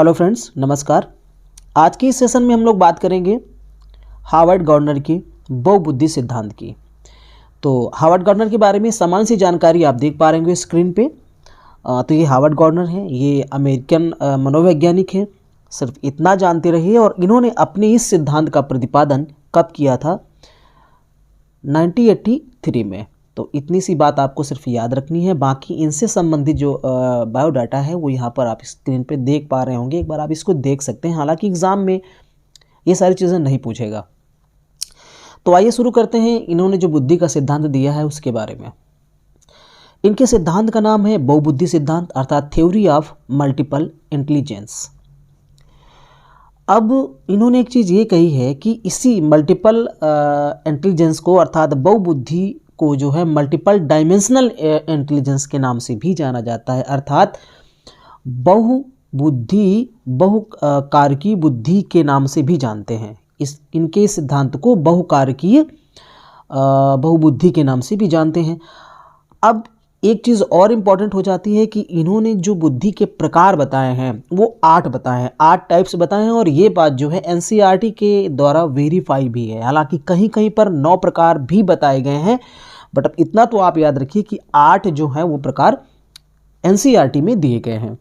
Hello friends, नमस्कार। आज के इस सेशन में हम लोग बात करेंगे हावर्ड गार्डनर के बहुबुद्धि सिद्धांत की। तो हावर्ड गार्डनर के बारे में सामान्य सी जानकारी आप देख पा रहे होंगे स्क्रीन पे। तो ये हावर्ड गार्डनर हैं, ये अमेरिकन मनोवैज्ञानिक हैं। सिर्फ इतना जानते रहिए। और इन्होंने अपने इस सिद्धांत का प्रतिपादन कब किया था? 1983 में। तो इतनी सी बात आपको सिर्फ याद रखनी है। बाकी इनसे संबंधित जो बायोडाटा है वो यहाँ पर आप स्क्रीन पे देख पा रहे होंगे। एक बार आप इसको देख सकते हैं। हालांकि एग्ज़ाम में ये सारी चीज़ें नहीं पूछेगा। तो आइए शुरू करते हैं इन्होंने जो बुद्धि का सिद्धांत दिया है उसके बारे में। इनके सिद्धांत का नाम है बहुबुद्धि सिद्धांत, अर्थात थ्योरी ऑफ मल्टीपल इंटेलिजेंस। अब इन्होंने एक चीज़ ये कही है कि इसी मल्टीपल इंटेलिजेंस को, अर्थात बहुबुद्धि को जो है मल्टीपल डायमेंशनल इंटेलिजेंस के नाम से भी जाना जाता है। अर्थात बहुबुद्धि, बहुकारकीय बुद्धि के नाम से भी जानते हैं। इनके सिद्धांत को बहुकारकीय बहुबुद्धि के नाम से भी जानते हैं। अब एक चीज़ और इम्पॉर्टेंट हो जाती है कि इन्होंने जो बुद्धि के प्रकार बताए हैं वो 8 बताए हैं, 8 टाइप्स बताए हैं। और ये बात जो है एनसीईआरटी के द्वारा वेरीफाई भी है। हालांकि कहीं कहीं पर 9 प्रकार भी बताए गए हैं, बट अब इतना तो आप याद रखिए कि 8 जो है वो प्रकार एनसीईआरटी में दिए गए हैं।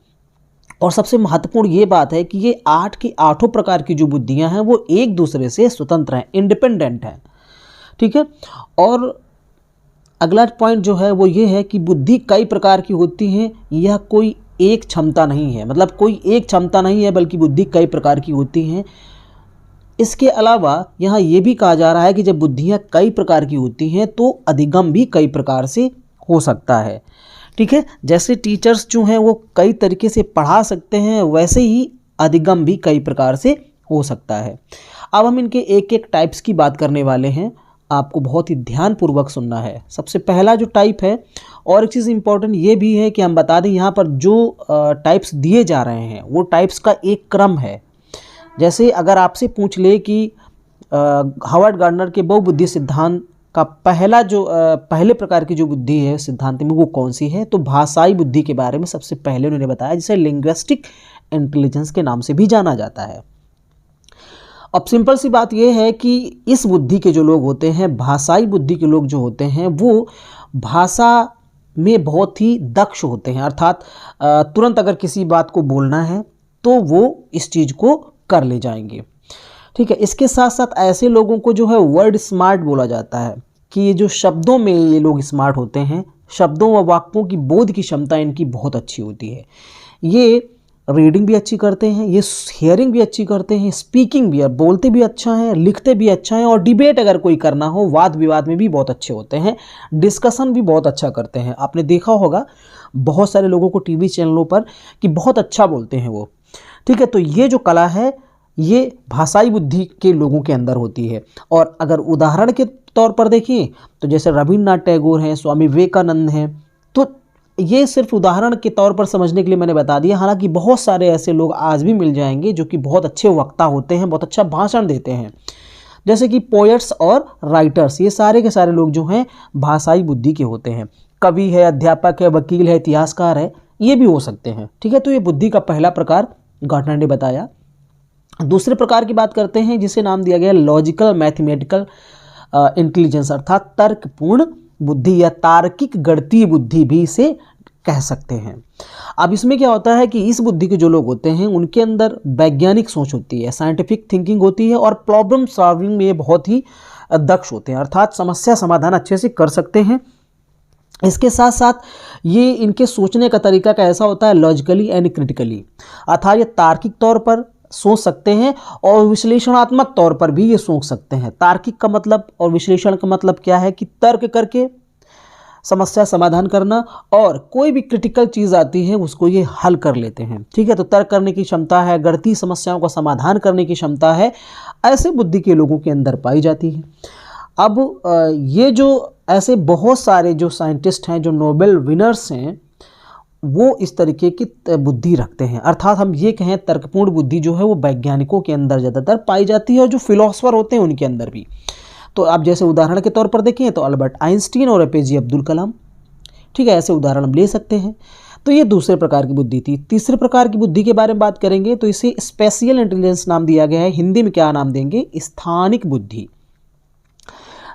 और सबसे महत्वपूर्ण ये बात है कि ये 8 की 8 प्रकार की जो बुद्धियाँ हैं वो एक दूसरे से स्वतंत्र हैं, इंडिपेंडेंट हैं। ठीक है। और अगला पॉइंट जो है वो ये है कि बुद्धि कई प्रकार की होती हैं। यह कोई एक क्षमता नहीं है, मतलब कोई एक क्षमता नहीं है, बल्कि बुद्धि कई प्रकार की होती हैं। इसके अलावा यहाँ ये भी कहा जा रहा है कि जब बुद्धियाँ कई प्रकार की होती हैं तो अधिगम भी कई प्रकार से हो सकता है। ठीक है। जैसे टीचर्स जो हैं वो कई तरीके से पढ़ा सकते हैं, वैसे ही अधिगम भी कई प्रकार से हो सकता है। अब हम इनके एक एक टाइप्स की बात करने वाले हैं। आपको बहुत ही ध्यानपूर्वक सुनना है। सबसे पहला जो टाइप है, और एक चीज़ इम्पॉर्टेंट ये भी है कि हम बता दें यहाँ पर जो टाइप्स दिए जा रहे हैं वो टाइप्स का एक क्रम है। जैसे अगर आपसे पूछ ले कि हावर्ड गार्डनर के बहुबुद्धि सिद्धांत का पहले प्रकार की जो बुद्धि है सिद्धांत में वो कौन सी है, तो भाषाई बुद्धि के बारे में सबसे पहले उन्होंने बताया, जिसे लिंग्विस्टिक इंटेलिजेंस के नाम से भी जाना जाता है। अब सिंपल सी बात यह है कि इस बुद्धि के जो लोग होते हैं, भाषाई बुद्धि के लोग जो होते हैं, वो भाषा में बहुत ही दक्ष होते हैं। अर्थात तुरंत अगर किसी बात को बोलना है तो वो इस चीज़ को कर ले जाएंगे। ठीक है। इसके साथ साथ ऐसे लोगों को जो है वर्ड स्मार्ट बोला जाता है, कि ये जो शब्दों में ये लोग स्मार्ट होते हैं, शब्दों व वाक्यों की बोध की क्षमता इनकी बहुत अच्छी होती है। ये रीडिंग भी अच्छी करते हैं, ये हियरिंग भी अच्छी करते हैं, स्पीकिंग भी, बोलते भी अच्छा हैं, लिखते भी अच्छा हैं, और डिबेट अगर कोई करना हो, वाद विवाद में भी बहुत अच्छे होते हैं, डिस्कशन भी बहुत अच्छा करते हैं। आपने देखा होगा बहुत सारे लोगों को टीवी चैनलों पर कि बहुत अच्छा बोलते हैं वो। ठीक है। तो ये जो कला है ये भाषाई बुद्धि के लोगों के अंदर होती है। और अगर उदाहरण के तौर पर देखें तो जैसे रविन्द्रनाथ टैगोर हैं, स्वामी विवेकानंद हैं, तो ये सिर्फ उदाहरण के तौर पर समझने के लिए मैंने बता दिया। हालांकि बहुत सारे ऐसे लोग आज भी मिल जाएंगे जो कि बहुत अच्छे वक्ता होते हैं, बहुत अच्छा भाषण देते हैं, जैसे कि पोएट्स और राइटर्स। ये सारे के सारे लोग जो हैं भाषाई बुद्धि के होते हैं। कवि है, अध्यापक है, वकील है, इतिहासकार है, ये भी हो सकते हैं। ठीक है। तो ये बुद्धि का पहला प्रकार गार्डनर ने बताया। दूसरे प्रकार की बात करते हैं जिसे नाम दिया गया लॉजिकल मैथमेटिकल इंटेलिजेंस, अर्थात तर्कपूर्ण बुद्धि या तार्किक गणितीय बुद्धि भी इसे कह सकते हैं। अब इसमें क्या होता है कि इस बुद्धि के जो लोग होते हैं उनके अंदर वैज्ञानिक सोच होती है, साइंटिफिक थिंकिंग होती है, और प्रॉब्लम सॉल्विंग में बहुत ही दक्ष होते हैं, अर्थात समस्या समाधान अच्छे से कर सकते हैं। इसके साथ साथ ये इनके सोचने का तरीका का ऐसा होता है लॉजिकली एंड क्रिटिकली, अर्थात ये तार्किक तौर पर सोच सकते हैं और विश्लेषणात्मक तौर पर भी ये सोच सकते हैं। तार्किक का मतलब और विश्लेषण का मतलब क्या है कि तर्क करके समस्या समाधान करना, और कोई भी क्रिटिकल चीज़ आती है उसको ये हल कर लेते हैं। ठीक है। तो तर्क करने की क्षमता है, गणितीय समस्याओं का समाधान करने की क्षमता है, ऐसे बुद्धि के लोगों के अंदर पाई जाती है। अब ये जो ऐसे बहुत सारे जो साइंटिस्ट हैं, जो नोबेल विनर्स हैं, वो इस तरीके की बुद्धि रखते हैं। अर्थात हम ये कहें तर्कपूर्ण बुद्धि जो है वो वैज्ञानिकों के अंदर ज़्यादातर पाई जाती है, और जो फिलोसफर होते हैं उनके अंदर भी। तो आप जैसे उदाहरण के तौर पर देखें तो अल्बर्ट आइंस्टीन और एपीजे अब्दुल कलाम, ठीक है, ऐसे उदाहरण हम ले सकते हैं। तो ये दूसरे प्रकार की बुद्धि थी। तीसरे प्रकार की बुद्धि के बारे में बात करेंगे तो इसे स्पेशियल इंटेलिजेंस नाम दिया गया है। हिंदी में क्या नाम देंगे? स्थानिक बुद्धि।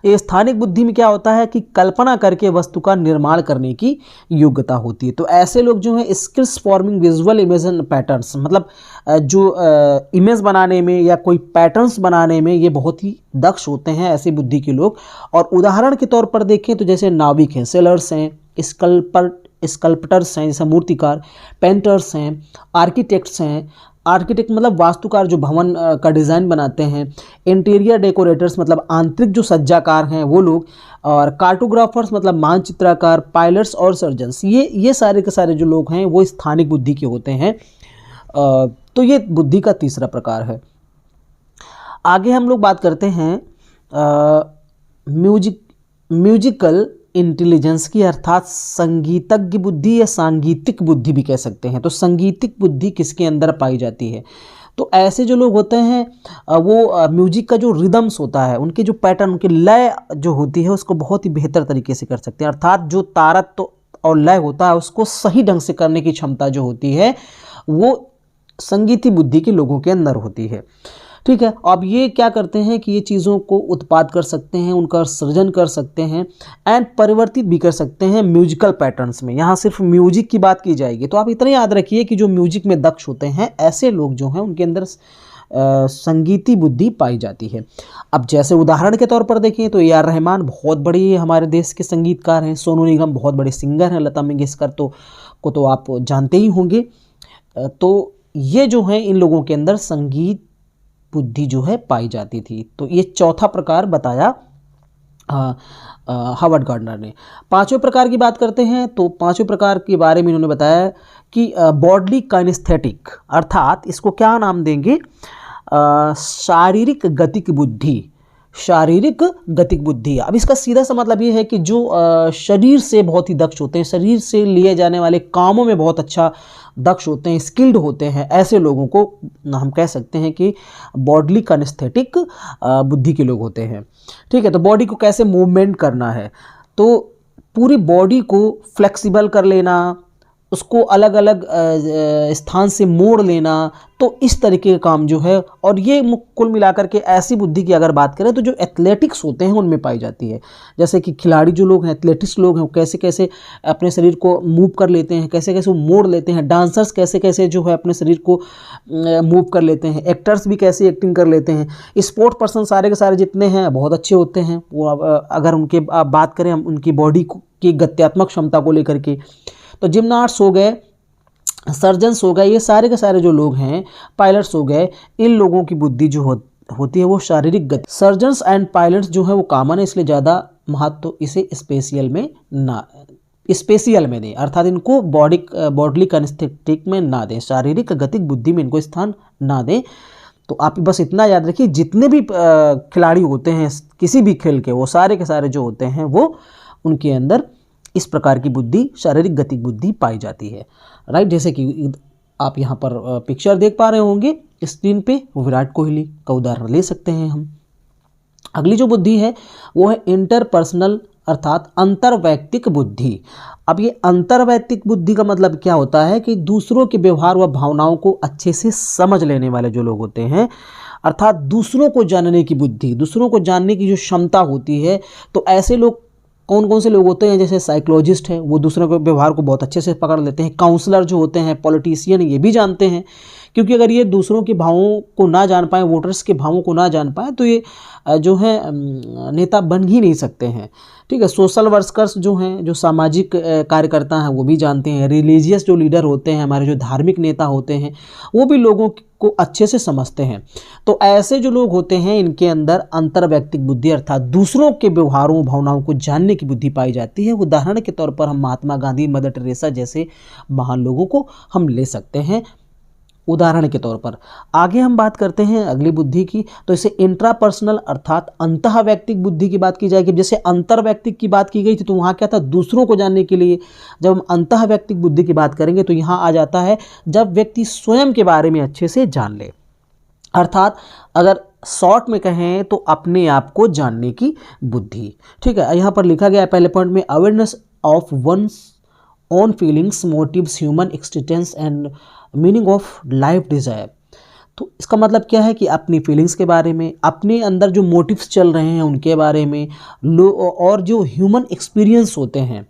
ये स्थानिक बुद्धि में क्या होता है कि कल्पना करके वस्तु का निर्माण करने की योग्यता होती है। तो ऐसे लोग जो हैं skills forming visual image and patterns, मतलब जो इमेज बनाने में या कोई पैटर्न्स बनाने में ये बहुत ही दक्ष होते हैं ऐसे बुद्धि के लोग। और उदाहरण के तौर पर देखें तो जैसे नाविक हैं, सेलर्स हैं, स्कल्पटर्स हैं जैसे मूर्तिकार, पेंटर्स हैं, आर्किटेक्ट्स हैं। आर्किटेक्ट मतलब वास्तुकार जो भवन का डिज़ाइन बनाते हैं, इंटीरियर डेकोरेटर्स मतलब आंतरिक जो सज्जाकार हैं वो लोग, और कार्टोग्राफर्स मतलब मानचित्रकार, पायलट्स और सर्जन्स, ये सारे के सारे जो लोग हैं वो स्थानिक बुद्धि के होते हैं। तो ये बुद्धि का तीसरा प्रकार है। आगे हम लोग बात करते हैं म्यूजिकल इंटेलिजेंस की, अर्थात संगीतज्ञ बुद्धि या सांगीतिक बुद्धि भी कह सकते हैं। तो संगीतिक बुद्धि किसके अंदर पाई जाती है? तो ऐसे जो लोग होते हैं वो म्यूजिक का जो रिदम्स होता है, उनके जो पैटर्न, उनकी लय जो होती है उसको बहुत ही बेहतर तरीके से कर सकते हैं। अर्थात जो तारत्व और लय होता है उसको सही ढंग से करने की क्षमता जो होती है वो संगीती बुद्धि के लोगों के अंदर होती है। ठीक है, अब ये क्या करते हैं कि ये चीज़ों को उत्पाद कर सकते हैं, उनका सृजन कर सकते हैं एंड परिवर्तित भी कर सकते हैं म्यूजिकल पैटर्न्स में। यहाँ सिर्फ म्यूजिक की बात की जाएगी। तो आप इतना याद रखिए कि जो म्यूजिक में दक्ष होते हैं ऐसे लोग जो हैं उनके अंदर संगीती बुद्धि पाई जाती है। अब जैसे उदाहरण के तौर पर देखें तो ए.आर. रहमान बहुत बड़ी हमारे देश के संगीतकार हैं, सोनू निगम बहुत बड़े सिंगर हैं, लता मंगेशकर को तो आप जानते ही होंगे। तो ये जो हैं इन लोगों के अंदर संगीत बुद्धि जो है पाई जाती थी। तो ये चौथा प्रकार बताया हावर्ड गार्डनर ने। पांचवें प्रकार की बात करते हैं तो पांचवें प्रकार के बारे में इन्होंने बताया कि बॉडली काइनेस्थेटिक, अर्थात इसको क्या नाम देंगे? शारीरिक गतिक बुद्धि। शारीरिक गतिक बुद्धि। अब इसका सीधा सा मतलब ये है कि जो शरीर से बहुत ही दक्ष होते हैं, शरीर से लिए जाने वाले कामों में बहुत अच्छा दक्ष होते हैं, स्किल्ड होते हैं, ऐसे लोगों को हम कह सकते हैं कि बॉडली काइनेस्थेटिक बुद्धि के लोग होते हैं। ठीक है, तो बॉडी को कैसे मूवमेंट करना है, तो पूरी बॉडी को फ्लेक्सिबल कर लेना, उसको अलग अलग स्थान से मोड़ लेना, तो इस तरीके का काम जो है। और ये कुल मिलाकर के ऐसी बुद्धि की अगर बात करें तो जो एथलेटिक्स होते हैं उनमें पाई जाती है। जैसे कि खिलाड़ी जो लोग हैं, एथलेटिक्स लोग हैं, कैसे कैसे अपने शरीर को मूव कर लेते हैं, कैसे कैसे वो मोड़ लेते हैं। डांसर्स कैसे कैसे जो है अपने शरीर को मूव कर लेते हैं। एक्टर्स भी कैसे एक्टिंग कर लेते हैं। स्पोर्ट पर्सन सारे के सारे जितने हैं बहुत अच्छे होते हैं। वो अगर उनके बात करें हम उनकी बॉडी की गत्यात्मक क्षमता को लेकर के, तो जिम्नास्ट्स हो गए, सर्जन्स हो गए, ये सारे के सारे जो लोग हैं, पायलट्स हो गए, इन लोगों की बुद्धि जो होती है वो शारीरिक गति। सर्जन्स एंड पायलट्स जो है वो कॉमन है, इसलिए ज़्यादा महत्व इसे स्पेशियल में दें, अर्थात इनको बॉडली काइनेस्थेटिक में ना दें, शारीरिक गतिक बुद्धि में इनको स्थान ना दें। तो आप बस इतना याद रखिए, जितने भी खिलाड़ी होते हैं किसी भी खेल के, वो सारे के सारे जो होते हैं वो उनके अंदर इस प्रकार की बुद्धि, शारीरिक गतिक बुद्धि पाई जाती है। राइट, जैसे कि आप यहाँ पर पिक्चर देख पा रहे होंगे स्क्रीन पे, वो विराट कोहली का उदाहरण ले सकते हैं हम। अगली जो बुद्धि है वो है इंटरपर्सनल, अर्थात अंतर्वैयक्तिक बुद्धि। अब ये अंतर्वैयक्तिक बुद्धि का मतलब क्या होता है कि दूसरों के व्यवहार व भावनाओं को अच्छे से समझ लेने वाले जो लोग होते हैं, अर्थात दूसरों को जानने की बुद्धि, दूसरों को जानने की जो क्षमता होती है। तो ऐसे लोग कौन कौन से लोग होते हैं? जैसे साइकोलॉजिस्ट है, वो दूसरों के व्यवहार को बहुत अच्छे से पकड़ लेते हैं। काउंसलर जो होते हैं, पॉलिटिशियन, ये भी जानते हैं, क्योंकि अगर ये दूसरों के भावों को ना जान पाए, वोटर्स के भावों को ना जान पाए, तो ये जो है नेता बन ही नहीं सकते हैं। ठीक है, सोशल वर्कर्स जो हैं, जो सामाजिक कार्यकर्ता हैं, वो भी जानते हैं। रिलीजियस जो लीडर होते हैं, हमारे जो धार्मिक नेता होते हैं, वो भी लोगों को अच्छे से समझते हैं। तो ऐसे जो लोग होते हैं इनके अंदर अंतर्वैयक्तिक बुद्धि, अर्थात दूसरों के व्यवहारों भावनाओं को जानने की बुद्धि पाई जाती है। उदाहरण के तौर पर हम महात्मा गांधी, मदर टेरेसा जैसे महान लोगों को हम ले सकते हैं उदाहरण के तौर पर। आगे हम बात करते हैं अगली बुद्धि की, तो इसे इंट्रापर्सनल, अर्थात अंतःवैयक्तिक बुद्धि की बात की जाएगी। जैसे अंतर्वैयक्तिक की बात की गई थी तो वहाँ क्या था? दूसरों को जानने के लिए। जब हम अंतःवैयक्तिक बुद्धि की बात करेंगे तो यहाँ आ जाता है जब व्यक्ति स्वयं के बारे में अच्छे से जान ले, अर्थात अगर शॉर्ट में कहें तो अपने आप को जानने की बुद्धि। ठीक है, यहाँ पर लिखा गया है पहले पॉइंट में, awareness of one's own feelings, motives, human existence and meaning of life desire. तो इसका मतलब क्या है कि अपनी फीलिंग्स के बारे में, अपने अंदर जो मोटिव्स चल रहे हैं उनके बारे में, और जो ह्यूमन एक्सपीरियंस होते हैं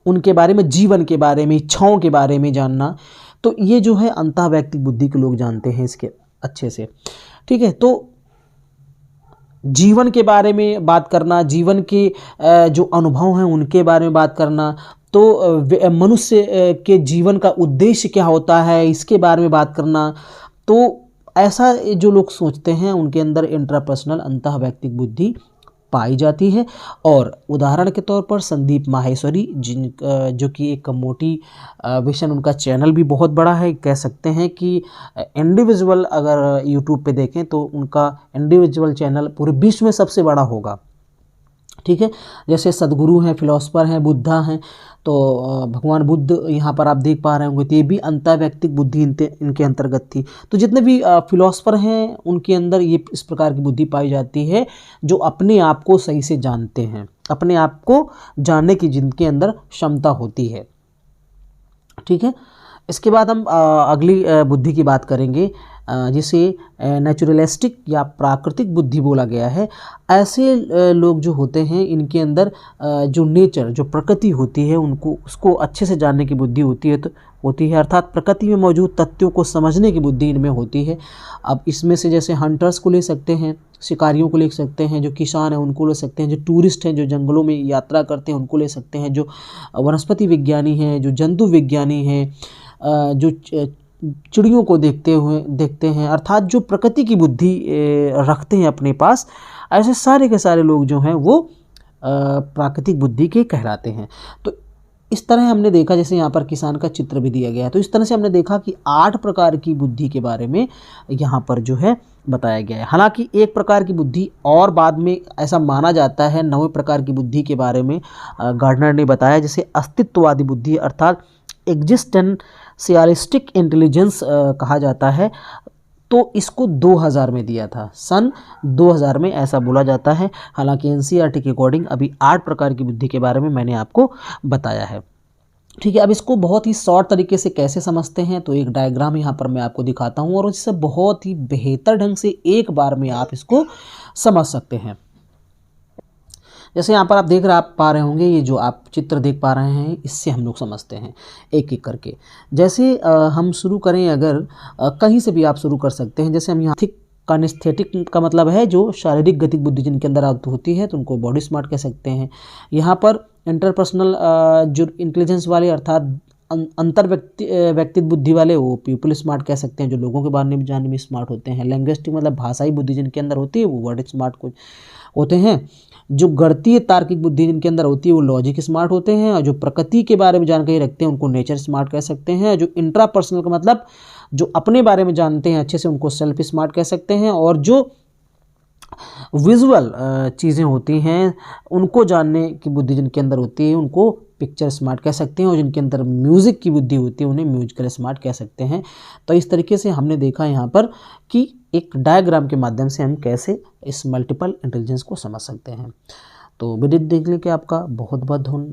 उनके बारे में, जीवन के बारे में, इच्छाओं के बारे में जानना। तो ये जो है अंतःवैयक्तिक बुद्धि के लोग जानते हैं इसके अच्छे से। ठीक है, तो जीवन के बारे में बात करना, जीवन के जो अनुभव हैं उनके बारे में बात करना, तो मनुष्य के जीवन का उद्देश्य क्या होता है इसके बारे में बात करना। तो ऐसा जो लोग सोचते हैं उनके अंदर इंट्रापर्सनल अंतःवैयक्तिक बुद्धि पाई जाती है। और उदाहरण के तौर पर संदीप माहेश्वरी, जो कि एक मोटिवेशन, उनका चैनल भी बहुत बड़ा है, कह सकते हैं कि इंडिविजुअल अगर यूट्यूब पे देखें तो उनका इंडिविजुअल चैनल पूरे विश्व में सबसे बड़ा होगा। ठीक है, जैसे सदगुरु हैं, फिलोसफर हैं, बुद्धा हैं, तो भगवान बुद्ध यहाँ पर आप देख पा रहे होंगे, तो ये भी अंतःवैयक्तिक बुद्धि इनके अंतर्गत थी। तो जितने भी फिलोसफर हैं उनके अंदर ये इस प्रकार की बुद्धि पाई जाती है, जो अपने आप को सही से जानते हैं, अपने आप को जानने की जिनके अंदर क्षमता होती है। ठीक है, इसके बाद हम अगली बुद्धि की बात करेंगे, जिसे नेचुरलिस्टिक या प्राकृतिक बुद्धि बोला गया है। ऐसे लोग जो होते हैं इनके अंदर जो नेचर, जो प्रकृति होती है, उसको अच्छे से जानने की बुद्धि होती है, अर्थात प्रकृति में मौजूद तथ्यों को समझने की बुद्धि इनमें होती है। अब इसमें से जैसे हंटर्स को ले सकते हैं, शिकारियों को ले सकते हैं, जो किसान हैं उनको ले सकते हैं, जो टूरिस्ट हैं जो जंगलों में यात्रा करते हैं उनको ले सकते हैं, जो वनस्पति विज्ञानी हैं, जो जंतु विज्ञानी हैं, जो चिड़ियों को देखते हैं, अर्थात जो प्रकृति की बुद्धि रखते हैं अपने पास, ऐसे सारे के सारे लोग जो हैं वो प्राकृतिक बुद्धि के कहलाते हैं। तो इस तरह हमने देखा, जैसे यहाँ पर किसान का चित्र भी दिया गया है, तो इस तरह से हमने देखा कि 8 प्रकार की बुद्धि के बारे में यहाँ पर जो है बताया गया है। हालांकि एक प्रकार की बुद्धि और बाद में ऐसा माना जाता है, 9वें प्रकार की बुद्धि के बारे में गार्डनर ने बताया, जैसे अस्तित्ववादी बुद्धि अर्थात एग्जिस्टेंशियलिस्टिक इंटेलिजेंस कहा जाता है। तो इसको 2000 में दिया था, सन 2000 में ऐसा बोला जाता है। हालांकि एनसीईआरटी के अकॉर्डिंग अभी 8 प्रकार की बुद्धि के बारे में मैंने आपको बताया है। ठीक है, अब इसको बहुत ही शॉर्ट तरीके से कैसे समझते हैं, तो एक डायग्राम यहाँ पर मैं आपको दिखाता हूँ और इससे बहुत ही बेहतर ढंग से एक बार में आप इसको समझ सकते हैं। जैसे यहाँ पर आप पा रहे होंगे, ये जो आप चित्र देख पा रहे हैं, इससे हम लोग समझते हैं एक एक करके। जैसे हम शुरू करें, अगर कहीं से भी आप शुरू कर सकते हैं। जैसे हम यहाँ काइनेस्थेटिक का मतलब है जो शारीरिक गतिक बुद्धि जिनके अंदर होती है, तो उनको बॉडी स्मार्ट कह सकते हैं। यहाँ पर इंटरपर्सनल जो इंटेलिजेंस वाले अर्थात व्यक्तिगत बुद्धि वाले, वो पीपल स्मार्ट कह सकते हैं, जो लोगों के बारे में जानने में स्मार्ट होते हैं। लैंग्विस्टिक मतलब भाषाई बुद्धि जिनके अंदर होती है, वो वर्ड स्मार्ट होते हैं। जो गणितीय तार्किक बुद्धि जिनके अंदर होती है, वो लॉजिक स्मार्ट होते हैं। और जो प्रकृति के बारे में जानकारी रखते हैं उनको नेचर स्मार्ट कह सकते हैं। जो इंट्रापर्सनल का मतलब जो अपने बारे में जानते हैं अच्छे से, उनको सेल्फ स्मार्ट कह सकते हैं। और जो विजुअल चीज़ें होती हैं उनको जानने की बुद्धि जिनके अंदर होती है, उनको पिक्चर स्मार्ट कह सकते हैं। और जिनके अंदर म्यूज़िक की बुद्धि होती है, उन्हें म्यूजिकल स्मार्ट कह सकते हैं। तो इस तरीके से हमने देखा यहाँ पर कि एक डायग्राम के माध्यम से हम कैसे इस मल्टीपल इंटेलिजेंस को समझ सकते हैं। तो वीडियो देखने के आपका बहुत बहुत धन्यवाद।